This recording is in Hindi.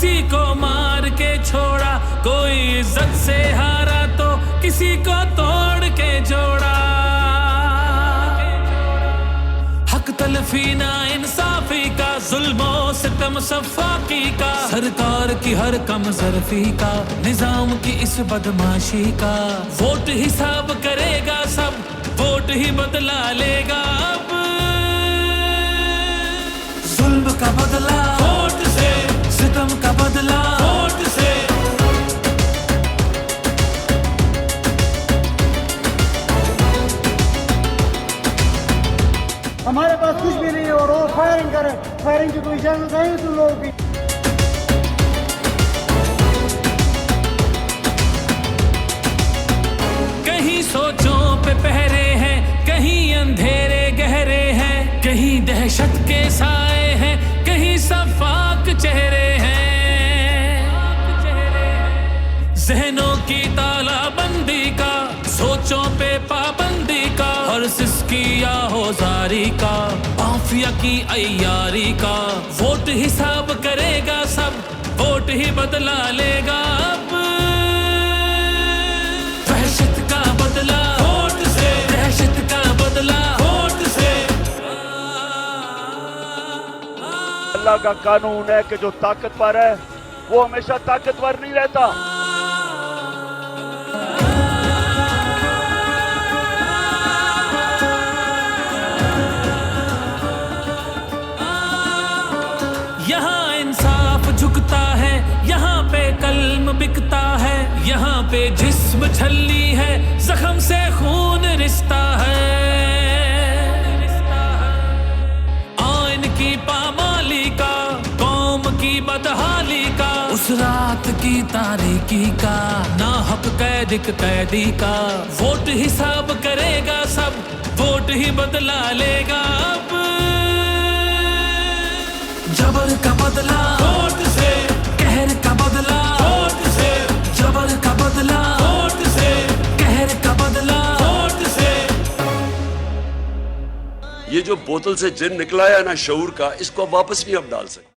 किसी को मार के छोड़ा, कोई इज्जत से हारा तो किसी को तोड़ के जोड़ा। हक तलफी ना इंसाफी का, जुल्मो सितम सफाकी का, सरकार की हर कम ज़रफ़ी का, निजाम की इस बदमाशी का। वोट हिसाब करेगा सब, वोट ही बदला लेगा अब। जुल्म का बदला वोट से, सितम का बदला वोट से। हमारे पास कुछ भी नहीं है और वो फायरिंग करे, फायरिंग की कोई इजाजत है तुम लोगों की? कहीं सोचों पे पहरे हैं, कहीं अंधेरे गहरे हैं, कहीं दहशत के साए हैं, कहीं सफाक चेहरे हैं। जहनों की तालाबंदी का, सोचों पे पाबंदी का, और सिसकी या होजारी का, माफिया की अय्यारी का। वोट हिसाब करेगा सब, वोट ही बदला लेगा अब। दहशत का बदला वोट से, दहशत का बदला वोट से। अल्लाह का कानून है कि जो ताकतवर है वो हमेशा ताकतवर नहीं रहता। यहाँ इंसाफ झुकता है, यहाँ पे कल्म बिकता है, यहाँ पे जिस्म छलनी है, जख्म से खून रिश्ता है। आइन की पामाली का, कौम की बदहाली का, उस रात की तारीकी का, ना हक कैदी का। वोट हिसाब करेगा सब, वोट ही बदला लेगा अब। जबर का बदला वोट से, कहर का बदला वोट से। जबर का बदला वोट से, कहर का बदला वोट से। ये जो बोतल से जिन निकला है ना शऊर का, इसको वापस नहीं अब डाल सकते।